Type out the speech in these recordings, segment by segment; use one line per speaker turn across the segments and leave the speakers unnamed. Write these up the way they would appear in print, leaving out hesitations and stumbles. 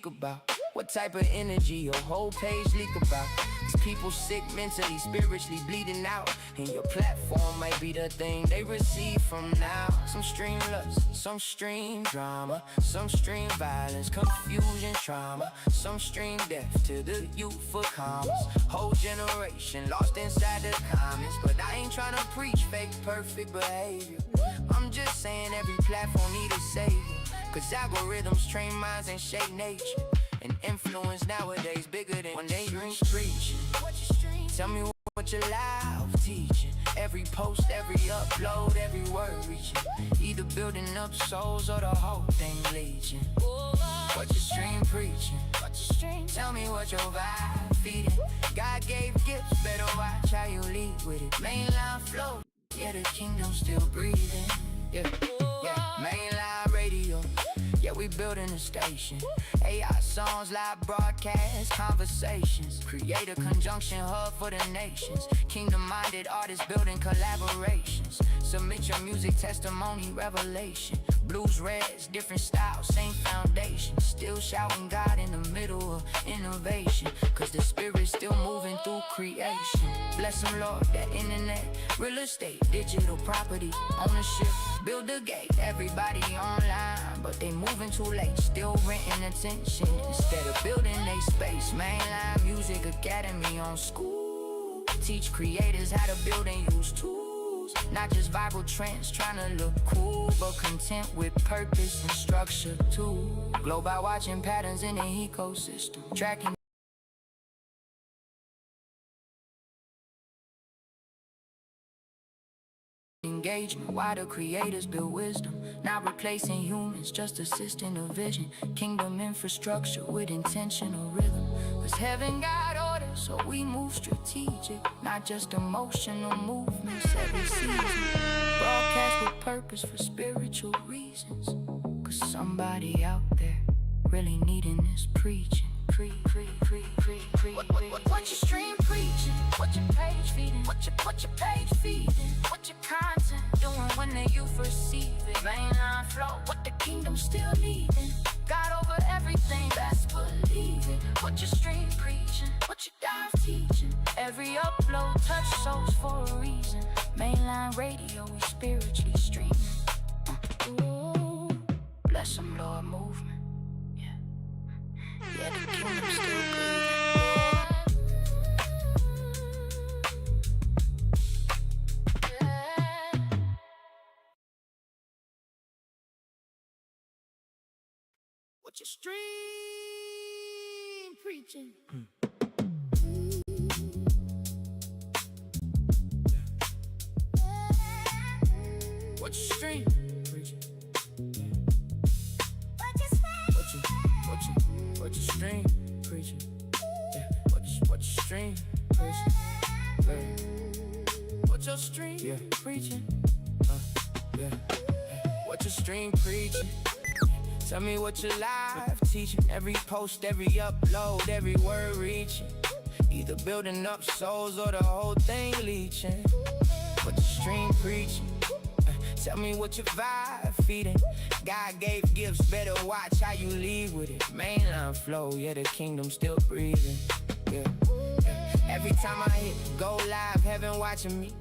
speak about? What type of energy your whole page leak about? These people sick mentally, spiritually bleeding out, and your platform might be the thing they receive from now. Some stream lust, some stream drama, some stream violence, confusion, trauma, some stream death to the youth for commas. Whole generation lost inside the comments, but I ain't tryna preach fake perfect behavior. I'm just saying every platform need a savior, cause algorithms train minds and shape nature. And influence nowadays bigger than when they drink preaching. Tell me what you're live teaching. Every post, every upload, every word reaching. Either building up souls or the whole thing leeching. What you stream preaching? Tell me what your vibe feeding. God gave gifts, better watch how you lead with it. Mainline flow, yeah, the kingdom still breathing. Yeah, mainline radio. Yeah, we building a station. AI songs, live broadcasts, conversations. Create a conjunction hub for the nations. Kingdom-minded artists building collaborations. Submit your music, testimony, revelation. Blues, reds, different styles, same foundation. Still shouting God in the middle of innovation, cause the spirit's still moving through creation. Bless them, Lord, that internet, real estate, digital property, ownership. Build a gate, everybody online, but they moving too late, still renting attention instead of building a space. Mainline Music Academy on school, teach creators how to build and use tools. Not just viral trends trying to look cool, but content with purpose and structure too. Global watching patterns in the ecosystem, tracking engagement, why the creators build wisdom, not replacing humans, just assisting the vision. Kingdom infrastructure with intentional rhythm, cause heaven got orders, so we move strategic, not just emotional movements every season. Broadcast with purpose for spiritual reasons, cause somebody out there really needing this preaching. What you stream preaching? What your page feeding? What your page feeding? What your content doing when the youth receive it? Mainline flow, what the kingdom still leading. God over everything, best believe it. What you stream preaching? What you dive teaching? Every upload touch souls for a reason. Mainline radio, we spiritually streaming. Ooh, bless them, Lord, movement. Yeah, the kingdom still breathing. What you stream preaching? What you stream preaching? What you stream preaching? Yeah. What you stream preaching? What your stream preaching? Yeah. What your stream preaching? Tell me what you live teaching. Every post, every upload, every word reaching. Either building up souls or the whole thing leeching. What you stream preaching? Tell me what your vibe feeding. God gave gifts, better watch how you lead with it. Mainline flow, yeah, the kingdom still breathing. Yeah. Every time I hit go live, heaven watching me.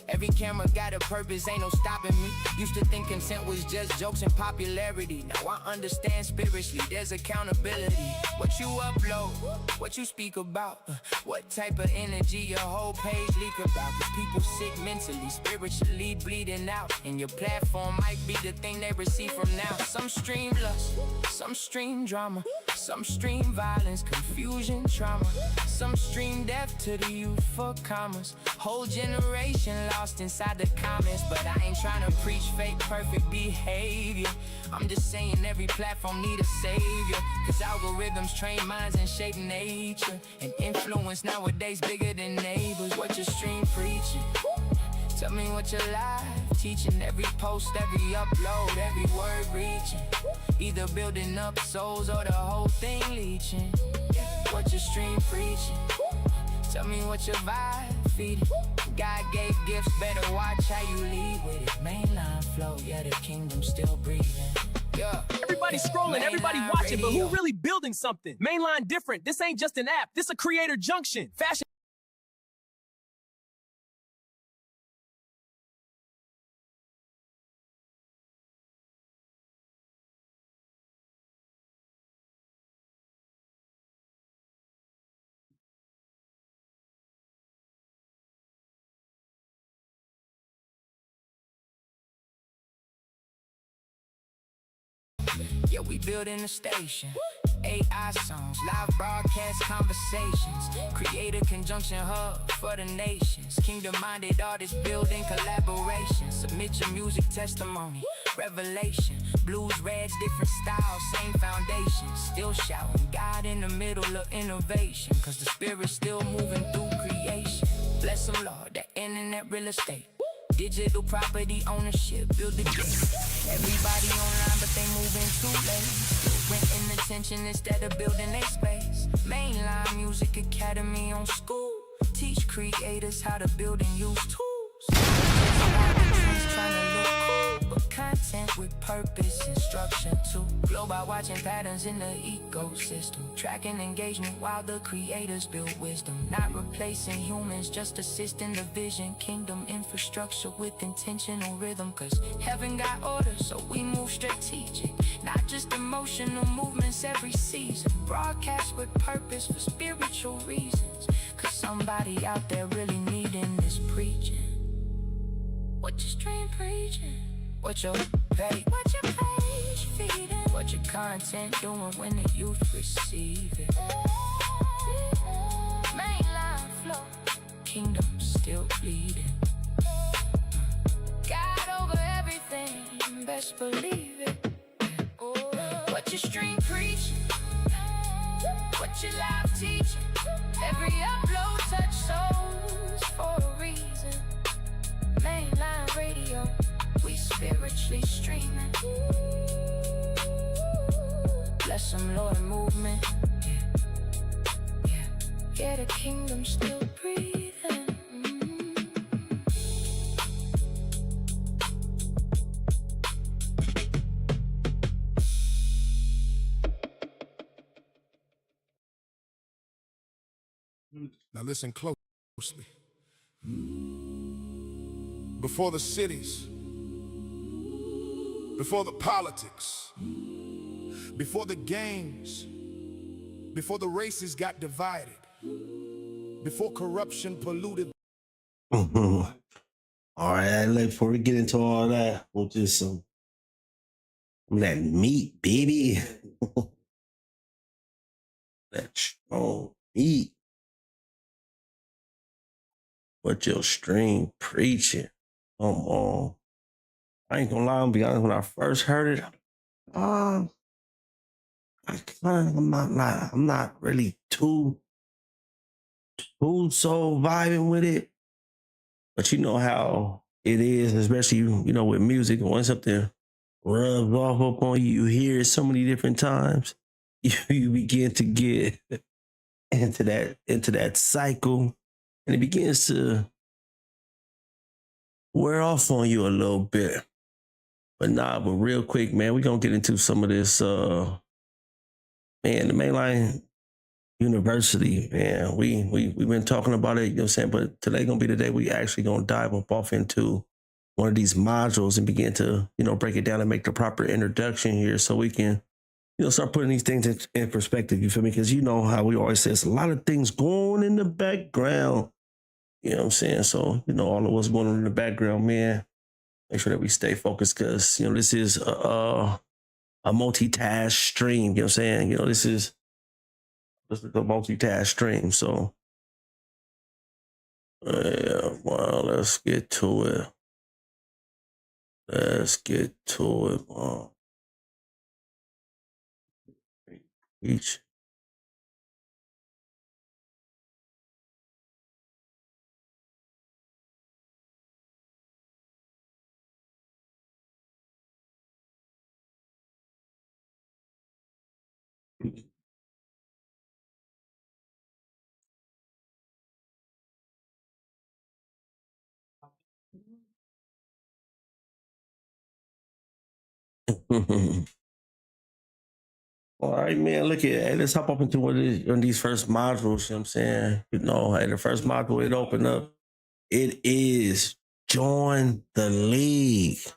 Every camera got a purpose, ain't no stopping me. Used to think consent was just jokes and popularity. Now I understand spiritually, there's accountability. What you upload, what you speak about, what type of energy your whole page leak about. Cause people sick mentally, spiritually bleeding out, and your platform might be the thing they receive from now. Some stream lust, some stream drama, some stream violence, confusion, trauma. Some stream death to the youth for commas. Whole generation lost inside the comments, but I ain't trying to preach fake perfect behavior. I'm just saying every platform need a savior, cause algorithms train minds and shape nature, and influence nowadays bigger than neighbors. What you stream preaching? Tell me what you're live teaching. Every post, every upload, every word reaching. Either building up souls or the whole thing leeching. What you stream preaching? Tell me what your vibe feeding. God gave gifts, better watch how you lead with it. Mainline flow, yeah, the kingdom still breathing. Yeah.
Everybody scrolling, everybody
Mainline
watching, but
radio.
who really building something? Mainline different. This ain't just an app. This a creator junction. Fashion.
Yeah, we building a station. AI songs, live broadcast conversations. Creator conjunction hub for the nations. Kingdom-minded artists building collaboration. Submit your music testimony, revelation. Blues, reds, different styles, same foundation. Still shouting God in the middle of innovation. Cause the spirit's still moving through creation. Bless them, Lord, that internet real estate. Digital property ownership, build the gate. Everybody online, but they moving too late. Still renting attention instead of building a space. Mainline Music Academy on school. Teach creators how to build and use tools. Trying to look cool, but content with purpose, instruction too. Global watching patterns in the ecosystem. Tracking engagement while the creators build wisdom. Not replacing humans, just assisting the vision. Kingdom infrastructure with intentional rhythm. Cause heaven got orders, so we move strategic. Not just emotional movements every season. Broadcast with purpose for spiritual reasons. Cause somebody out there really needing this preaching. What your stream preaching? What your page feeding? What your content doing when the youth receive it? Mainline flow, kingdom still bleeding. God over everything, best believe it. What your stream preaching? What your live teaching? Every upload touch souls for a reason. Mainline radio, we spiritually streaming. Bless them, Lord, movement. Yeah, the kingdom still breathing.
Now listen closely. Before the cities, before the politics, before the games, before the races got divided, before corruption polluted.
All right, before we get into all that, we'll just that meat, baby. That strong meat. What your stream preaching? Come on. I ain't gonna lie, I'll be honest, when I first heard it, I'm not really too so vibing with it. But you know how it is, especially, with music. Once something rubs off up on you, you hear it so many different times, you begin to get into that cycle, and it begins to wear off on you a little bit. But real quick, man, we're gonna get into some of this the Mainline University, man. We've been talking about it, you know what I'm saying? But today gonna be the day we actually gonna dive off into one of these modules and begin to, break it down and make the proper introduction here so we can, start putting these things in perspective. You feel me? Because you know how we always say it's a lot of things going in the background. You know what I'm saying? So, all of what's going on in the background, man, make sure that we stay focused because, this is a multitask stream. You know what I'm saying? This is a multitask stream. So, well, let's get to it. Each. All right, man. Look at hey, let's hop up into one of these first modules. You know what I'm saying? You know, hey, the first module it opened up. It is Join the League. You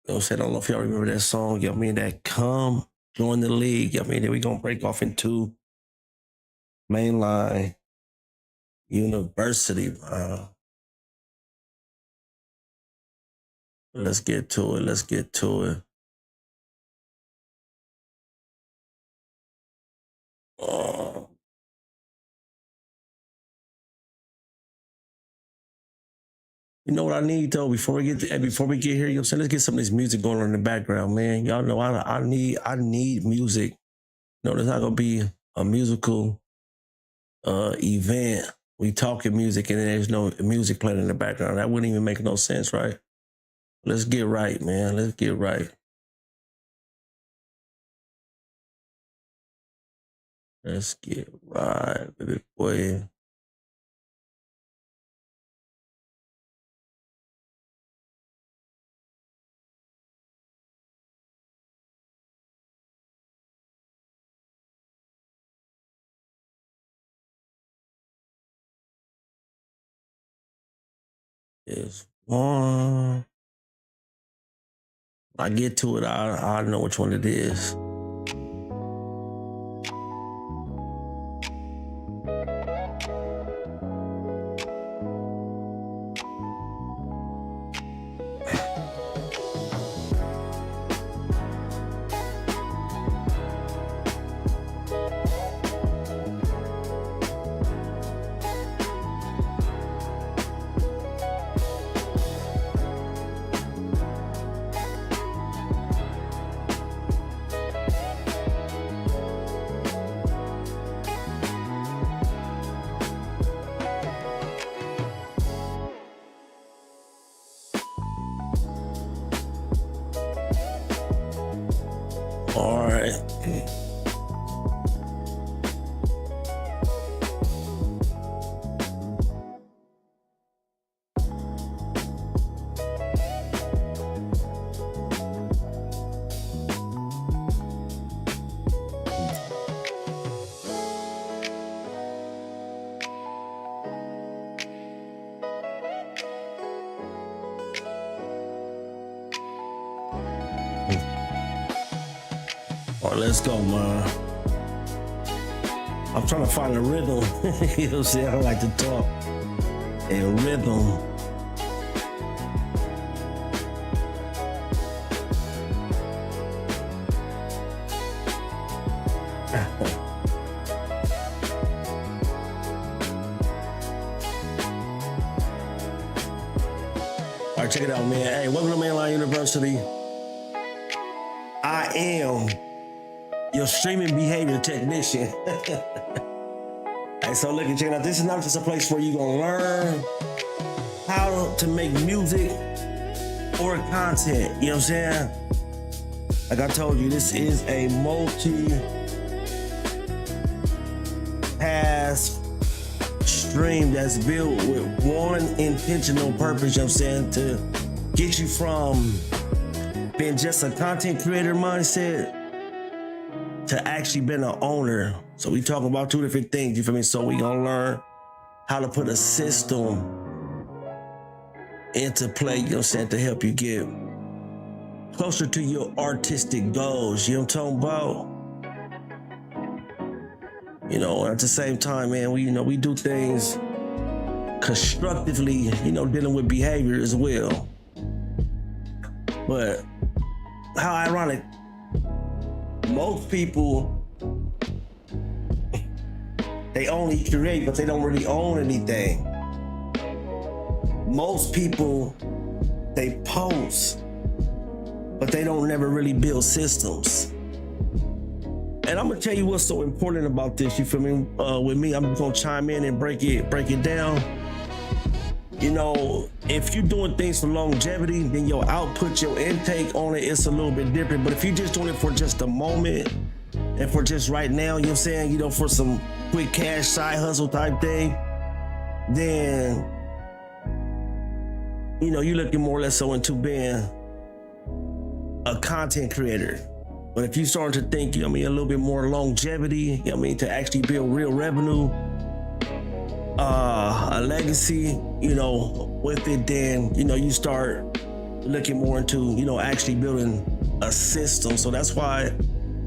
know what I'm saying? I don't know if y'all remember that song. You know what I mean? That Come Join the League. You know what I mean? Then we gonna break off into Mainline University. Let's get to it. Let's get to it. You know what I need though? Before we get here, you know what I'm saying? Let's get some of this music going on in the background, man. Y'all know I need music. No, there's not gonna be a musical event. We talking music and there's no music playing in the background. That wouldn't even make no sense, right? Let's get right, man. Let's get right. Let's get right, baby boy. There's one. I get to it, I know which one it is. All right. All right, let's go, man. I'm trying to find a rhythm. You know what I'm saying? I like to talk in rhythm. All right, check it out, man. Hey, welcome to Mainline University. I am your streaming behavior technician. Hey, so look and check it out. This is not just a place where you're gonna learn how to make music or content. You know what I'm saying? Like I told you, this is a multi-pass stream that's built with one intentional purpose, you know what I'm saying, to get you from being just a content creator mindset to actually being an owner. So we talking about two different things, you feel me? So we gonna learn how to put a system into play, you know what I'm saying, to help you get closer to your artistic goals, you know what I'm talking about? You know, at the same time, man, we do things constructively, you know, dealing with behavior as well. But how ironic, most people, they only create, but they don't really own anything. Most people, they post, but they don't never really build systems. And I'm gonna tell you what's so important about this, you feel me? With me, I'm gonna chime in and break it down. You know, if you're doing things for longevity, then your output, your intake on it is a little bit different. But if you're just doing it for just a moment and for just right now, you know what I'm saying, you know, for some quick cash side hustle type thing, then, you know, you're looking more or less so into being a content creator. But if you starting to think, a little bit more longevity, to actually build real revenue, a legacy, with it, then, you start looking more into, actually building a system. So that's why,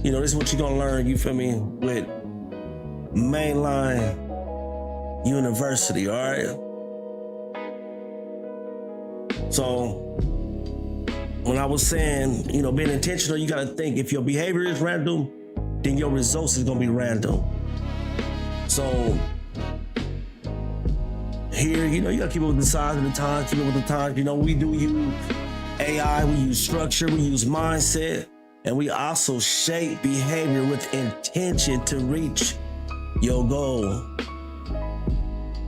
this is what you're gonna learn, you feel me, with Mainline University, all right? So when I was saying, being intentional, you gotta think if your behavior is random, then your results is gonna be random. So here, you gotta keep up with the size of the times, keep up with the times. We do use AI, we use structure, we use mindset, and we also shape behavior with intention to reach your goal.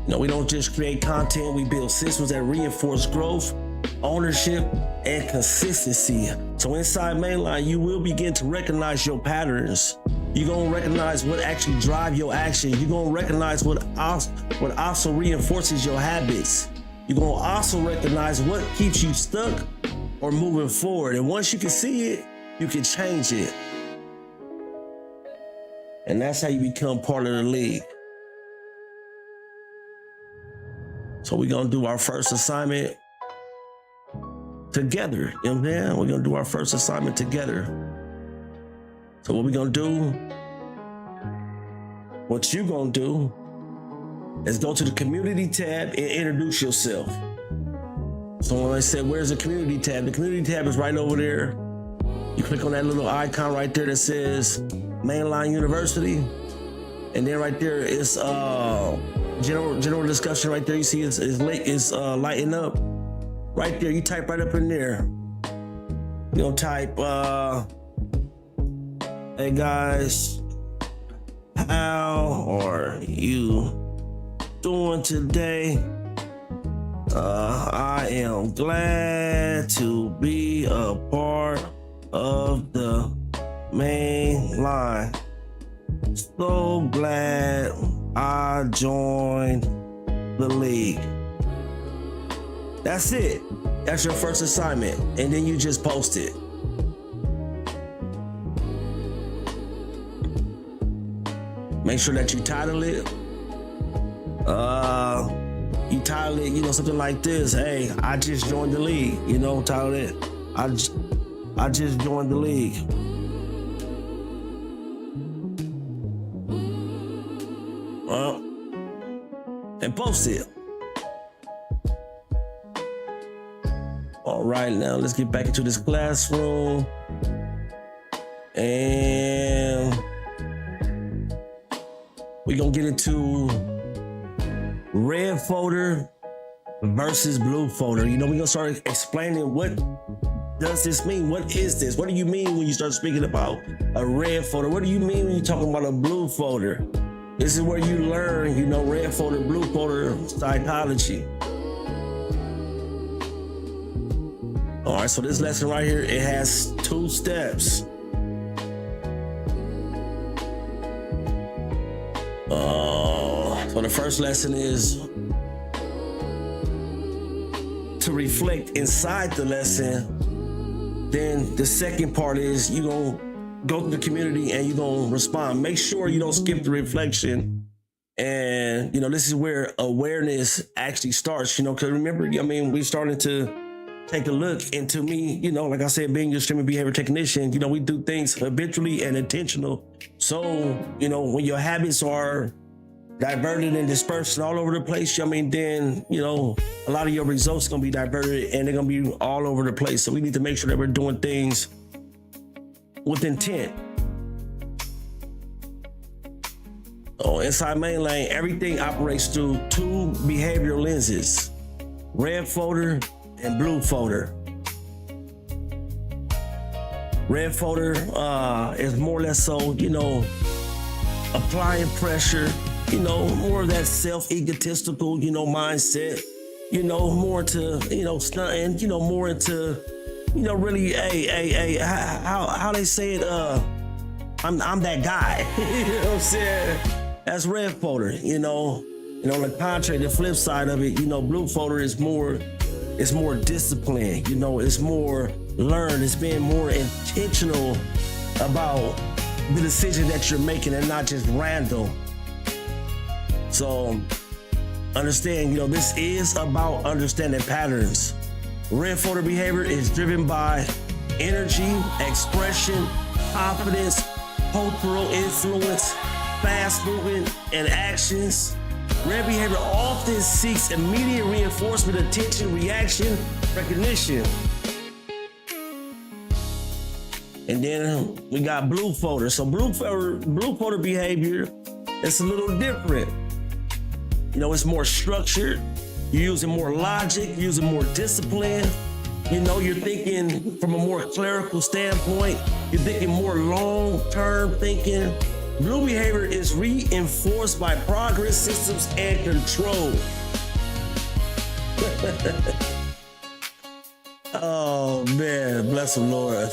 We don't just create content, we build systems that reinforce growth, ownership, and consistency. So inside Mainline, you will begin to recognize your patterns. You're gonna recognize what actually drive your actions. You're gonna recognize what also reinforces your habits. You're gonna also recognize what keeps you stuck or moving forward. And once you can see it, you can change it. And that's how you become part of the league. So we're gonna do our first assignment together. You know what I'm saying? We're gonna do our first assignment together. So what we're gonna do, what you're gonna do, is go to the community tab and introduce yourself. So when I said, where's the community tab? The community tab is right over there. You click on that little icon right there that says Mainline University. And then right there is general discussion right there. You see it's lighting up. Right there, you type right up in there. You're gonna type, hey guys, how are you doing today? I am glad to be a part of the Mainline. So glad I joined the league. That's it. That's your first assignment. And then you just post it. Make sure that you title it. You title it, something like this. Hey, I just joined the league. Title it. I just joined the league. And post it. All right, now let's get back into this classroom. And we're gonna get into red folder versus blue folder. We're gonna start explaining what does this mean? What is this? What do you mean when you start speaking about a red folder? What do you mean when you're talking about a blue folder? This is where you learn, red folder, blue folder psychology. All right, so this lesson right here, it has 2 steps. So the first lesson is to reflect inside the lesson. Then the second part is you're going to go to the community and you're going to respond. Make sure you don't skip the reflection. And, this is where awareness actually starts, because remember, we started to take a look into me, like I said, being your streaming behavior technician, we do things habitually and intentional. So, when your habits are diverted and dispersed all over the place, then, a lot of your results are going to be diverted and they're going to be all over the place. So we need to make sure that we're doing things with intent. So inside Mainline, everything operates through 2 behavioral lenses, red folder and blue folder. Red folder is more or less so, applying pressure, more of that self-egotistical, mindset, more to, stunting, more into, really, how they say it, I'm that guy. You know what I'm saying? That's red folder, on the contrary, the flip side of it, blue folder is more, it's more disciplined, it's more learned, it's being more intentional about the decision that you're making and not just random. So understand, this is about understanding patterns. Red folder behavior is driven by energy, expression, confidence, cultural influence, fast movement, and actions. Red behavior often seeks immediate reinforcement, attention, reaction, recognition. And then we got blue folder. So blue folder behavior is a little different. It's more structured. You're using more logic, using more discipline. You're thinking from a more clerical standpoint. You're thinking more long-term thinking. Blue behavior is reinforced by progress, systems, and control. Oh man, bless the Lord.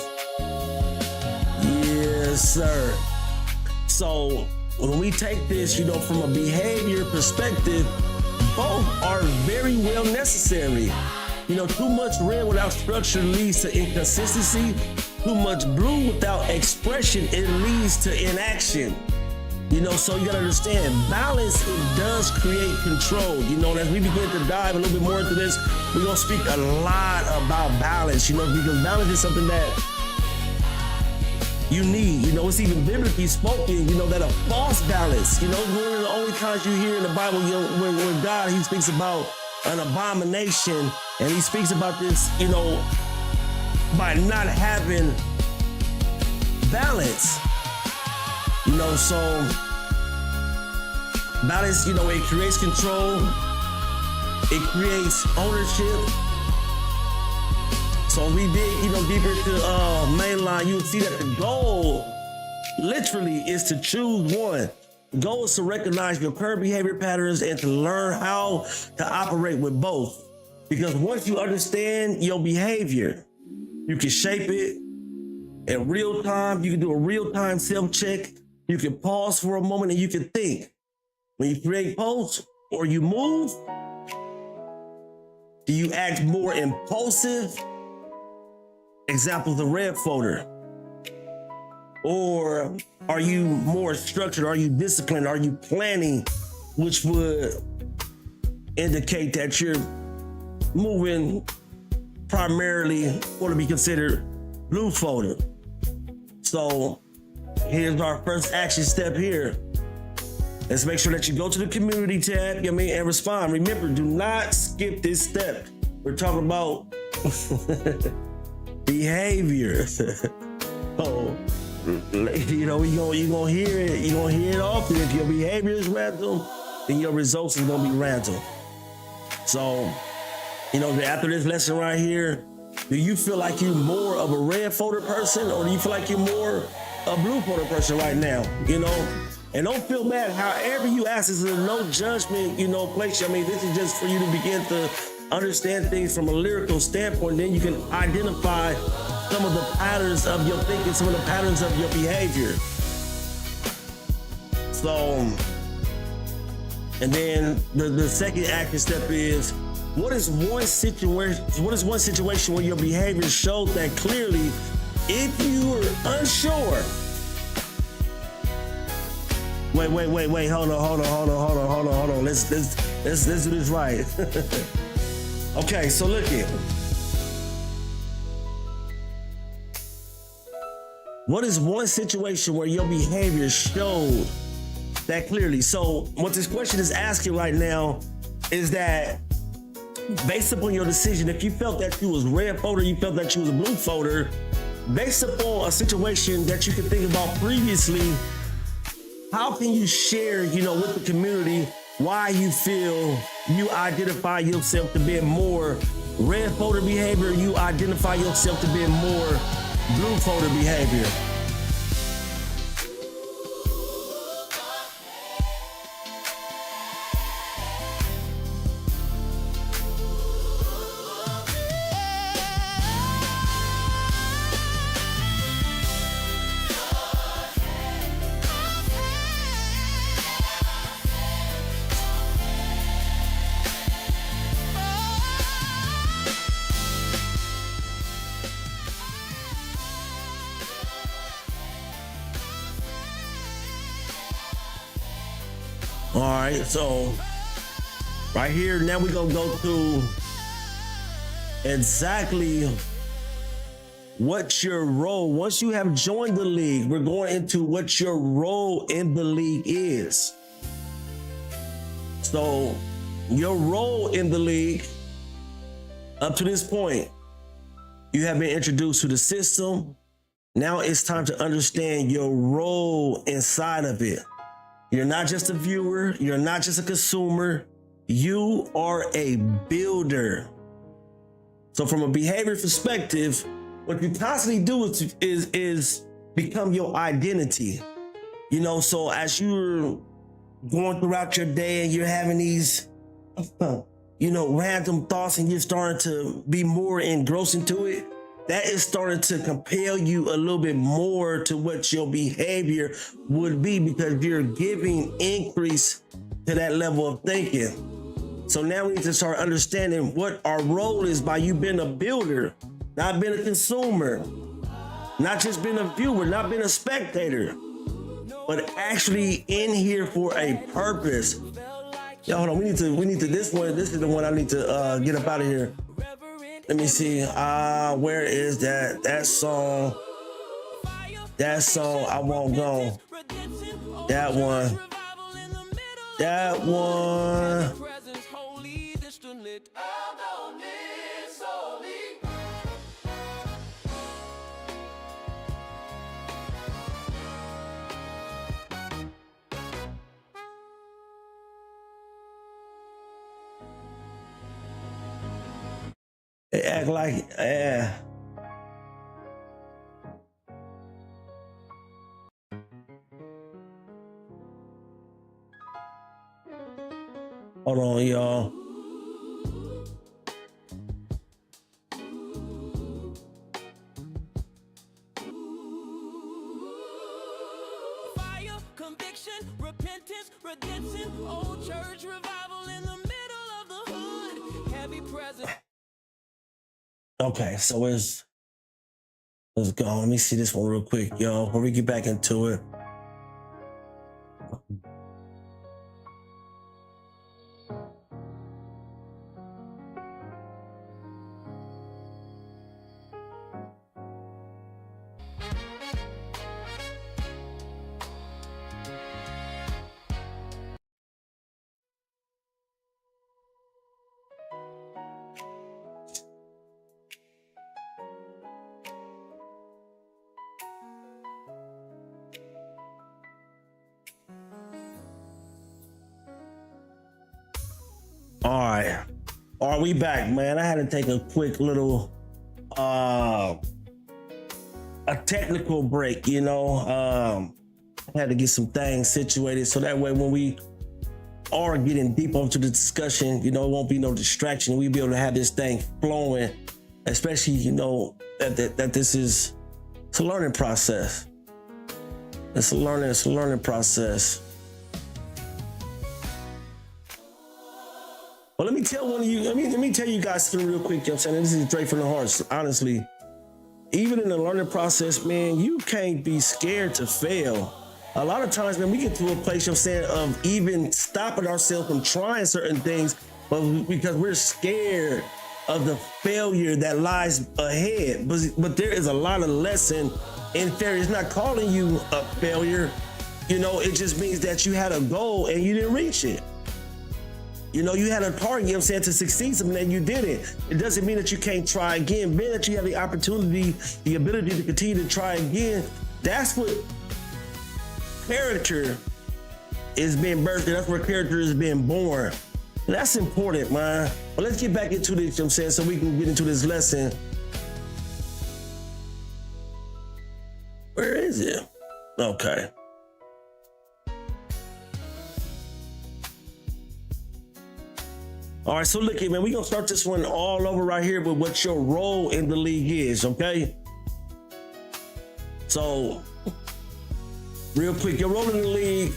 Yes, sir. So when we take this, from a behavior perspective, both are very well necessary. Too much red without structure leads to inconsistency. Too much blue without expression, it leads to inaction. So you gotta understand, balance, it does create control. And as we begin to dive a little bit more into this, we're gonna speak a lot about balance, because balance is something that you need. It's even biblically spoken, that a false balance, one of the only times you hear in the Bible, when God, he speaks about an abomination, and he speaks about this, by not having balance. So balance, it creates control, it creates ownership. So we dig, deeper into Mainline, you will see that the goal literally is to choose one. The goal is to recognize your current behavior patterns and to learn how to operate with both. Because once you understand your behavior, you can shape it in real time. You can do a real-time self-check. You can pause for a moment and you can think. When you create posts or you move, do you act more impulsive? Example, the red folder. Or are you more structured? Are you disciplined? Are you planning? Which would indicate that you're moving primarily what to be considered blue folder. So here's our first action step here. Let's make sure that you go to the community tab, and respond. Remember, do not skip this step. We're talking about behavior. So, you're gonna hear it. You're gonna hear it often. If your behavior is random, then your results is gonna be random. So, after this lesson right here, do you feel like you're more of a red folder person, or do you feel like you're more a blue folder person right now? And don't feel bad. However you ask, this is a no judgment, place. This is just for you to begin to understand things from a lyrical standpoint. Then you can identify some of the patterns of your thinking, some of the patterns of your behavior. So, and then the second action step is, what is one situation where your behavior showed that clearly, if you were unsure? Wait, hold on. Let's do this right. Okay, so look here. What is one situation where your behavior showed that clearly? So what this question is asking right now is that, based upon your decision, if you felt that you was red folder, you felt that you was a blue folder, based upon a situation that you could think about previously, how can you share, with the community why you feel you identify yourself to be more red folder behavior, you identify yourself to be more blue folder behavior? All right, so right here, now we're gonna go to exactly what's your role. Once you have joined the league, we're going into what your role in the league is. So your role in the league, up to this point, you have been introduced to the system. Now it's time to understand your role inside of it. You're not just a viewer. You're not just a consumer. You are a builder. So from a behavior perspective, what you constantly do is become your identity. You know, so as you're going throughout your day and you're having these, random thoughts and you're starting to be more engrossed into it, that is starting to compel you a little bit more to what your behavior would be, because you're giving increase to that level of thinking. So now we need to start understanding what our role is by you being a builder, not being a consumer, not just being a viewer, not being a spectator, but actually in here for a purpose. Yo, hold on, we need to, this is the one I need to get up out of here. Let me see, where is that song? That song, I won't go. That one. They act like, yeah. Hold on, y'all.
Fire, conviction, repentance, redemption, old church revival in the middle of the hood. Heavy presence.
Okay, so let's go. Let me see this one real quick, y'all, before we get back into it. All right. Are we back, man? I had to take a quick little a technical break, I had to get some things situated so that way when we are getting deep into the discussion, it won't be no distraction. We'll be able to have this thing flowing, especially, that this is, it's a learning process. It's a learning process. Well, let me tell you guys something real quick, this is straight from the heart. Honestly, even in the learning process, man, you can't be scared to fail. A lot of times, man, we get to a place, of even stopping ourselves from trying certain things, but because we're scared of the failure that lies ahead. But there is a lot of lesson in failure. It's not calling you a failure. It just means that you had a goal and you didn't reach it. You had a target, to succeed something and you didn't. It doesn't mean that you can't try again. Being that you have the opportunity, the ability to continue to try again, that's what character is being birthed. That's where character is being born. That's important, man. But let's get back into this, so we can get into this lesson. Where is it? Okay. All right, so look, man, we're going to start this one all over right here with what your role in the league is, okay? So, real quick, your role in the league,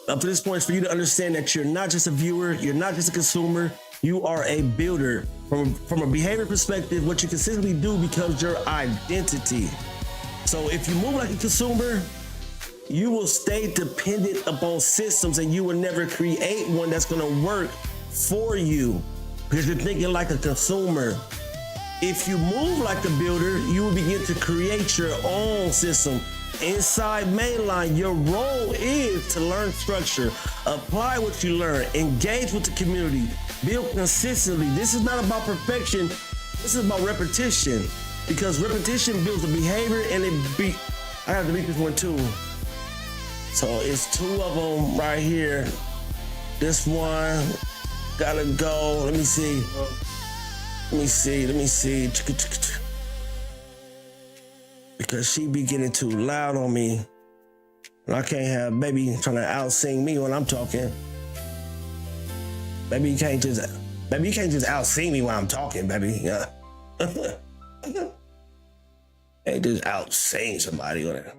up to this point, is for you to understand that you're not just a viewer, you're not just a consumer, you are a builder. From a behavior perspective, what you consistently do becomes your identity. So if you move like a consumer, you will stay dependent upon systems and you will never create one that's gonna work for you because you're thinking like a consumer. If you move like a builder, you will begin to create your own system. Inside Mainline, your role is to learn structure, apply what you learn, engage with the community, build consistently. This is not about perfection. This is about repetition because repetition builds a behavior and I have to read this one too. So it's two of them right here. This one gotta go. Let me see. Because she be getting too loud on me. And I can't have baby trying to out-sing me when I'm talking. Baby, you can't just out-sing me while I'm talking, baby. Yeah. Can't just out-sing somebody on it.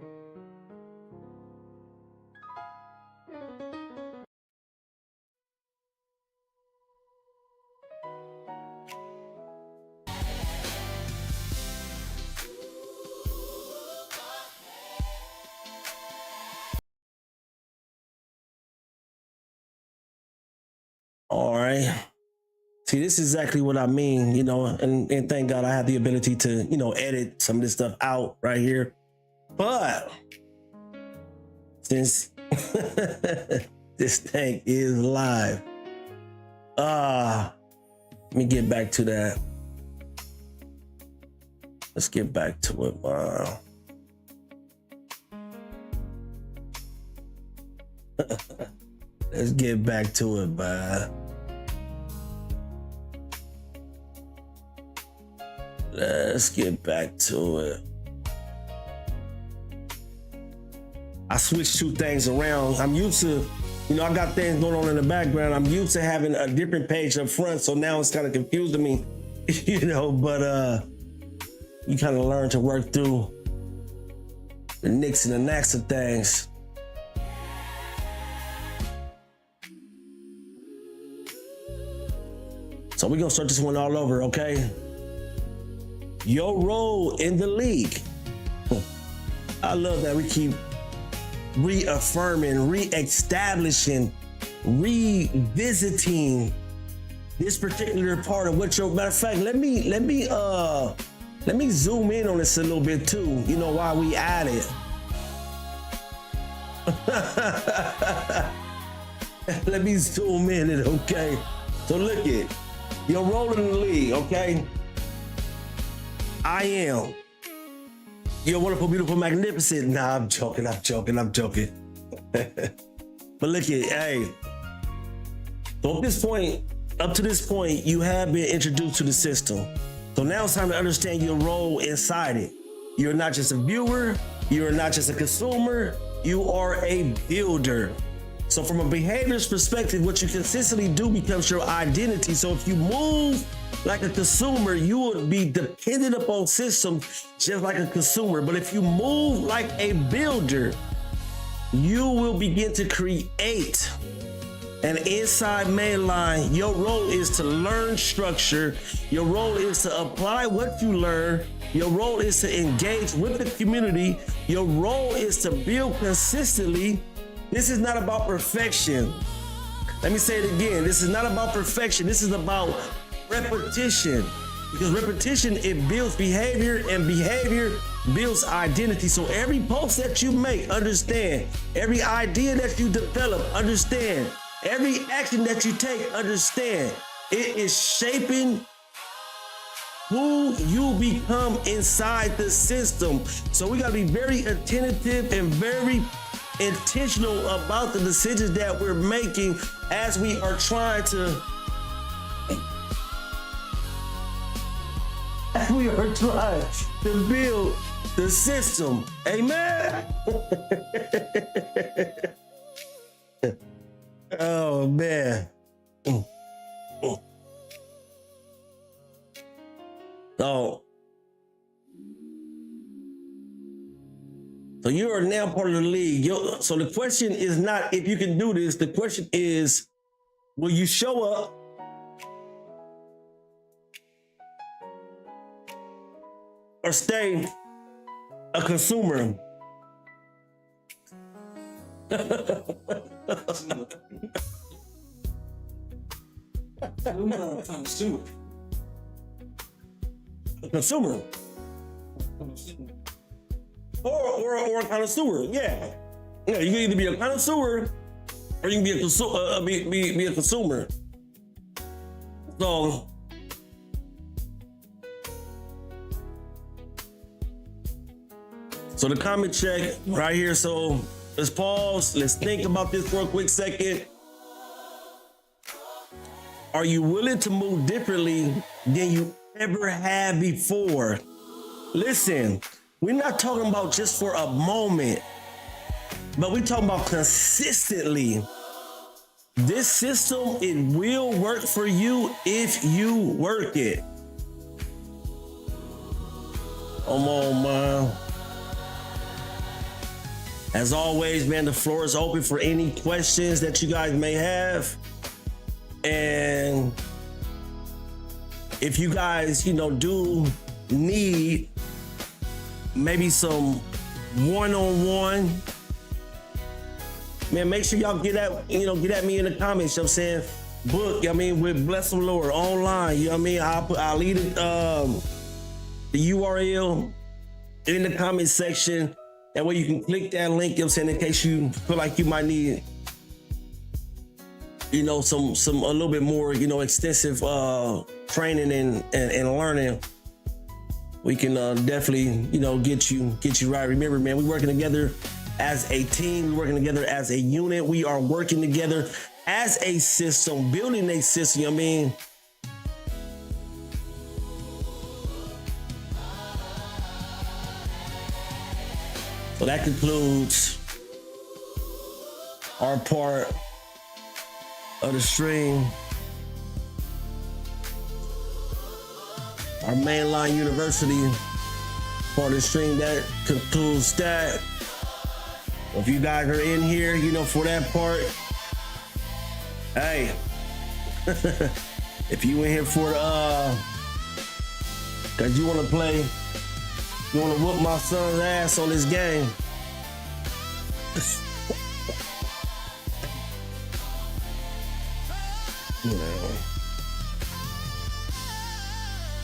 All right. See, this is exactly what I mean, and thank God I have the ability to, edit some of this stuff out right here. But since this thing is live, let me get back to that. Let's get back to it. Wow. Let's get back to it, man. Let's get back to it. I switched two things around. I'm used to, I got things going on in the background. I'm used to having a different page up front, so now it's kind of confusing me, but you kind of learn to work through the nicks and the knacks of things. So we're gonna start this one all over, okay? Your role in the league. I love that we keep reaffirming, reestablishing, revisiting this particular part of what your, matter of fact, let me zoom in on this a little bit too, while we at it. Let me zoom in it, okay? So look at your role in the league, okay? I am. You're wonderful, beautiful, magnificent. Nah, I'm joking. But look at, hey. So up to this point, you have been introduced to the system. So now it's time to understand your role inside it. You're not just a viewer. You're not just a consumer. You are a builder. So from a behaviors perspective, what you consistently do becomes your identity. So if you move like a consumer, you would be dependent upon systems just like a consumer. But if you move like a builder, you will begin to create. And inside Mainline, your role is to learn structure. Your role is to apply what you learn. Your role is to engage with the community. Your role is to build consistently. This is not about perfection. Let me say it again. This is not about perfection. This is about repetition. Because repetition, it builds behavior, and behavior builds identity. So every post that you make, understand. Every idea that you develop, understand. Every action that you take, understand. It is shaping who you become inside the system. So we gotta be very attentive and very intentional about the decisions that we're making as we are trying to build the system. Amen. Oh man. So you are now part of the league. So the question is not if you can do this. The question is, will you show up? Or stay a consumer?
Consumer.
A consumer. Or a connoisseur, yeah. Yeah, you can either be a connoisseur or you can be a be a consumer. So the comment check right here. So let's pause. Let's think about this for a quick second. Are you willing to move differently than you ever have before? Listen, we're not talking about just for a moment, but we're talking about consistently. This system, it will work for you if you work it. Come on, man. As always, man, the floor is open for any questions that you guys may have. And if you guys, do need maybe some one-on-one, man, make sure y'all get at me in the comments, you know what I'm saying? Book, with Bless the Lord online, you know what I mean? I'll leave it, the URL in the comment section. That way you can click that link, you know what I'm saying, in case you feel like you might need, some a little bit more, extensive training and learning. We can definitely, get you right. Remember, man, we're working together as a team. We're working together as a unit. We are working together as a system, building a system, you know what I mean? So that concludes our part of the stream. Our Mainline University part of the stream, that concludes that. If you guys are in here, for that part, hey, if you in here for cause you want to play, you want to whoop my son's ass on this game. You know.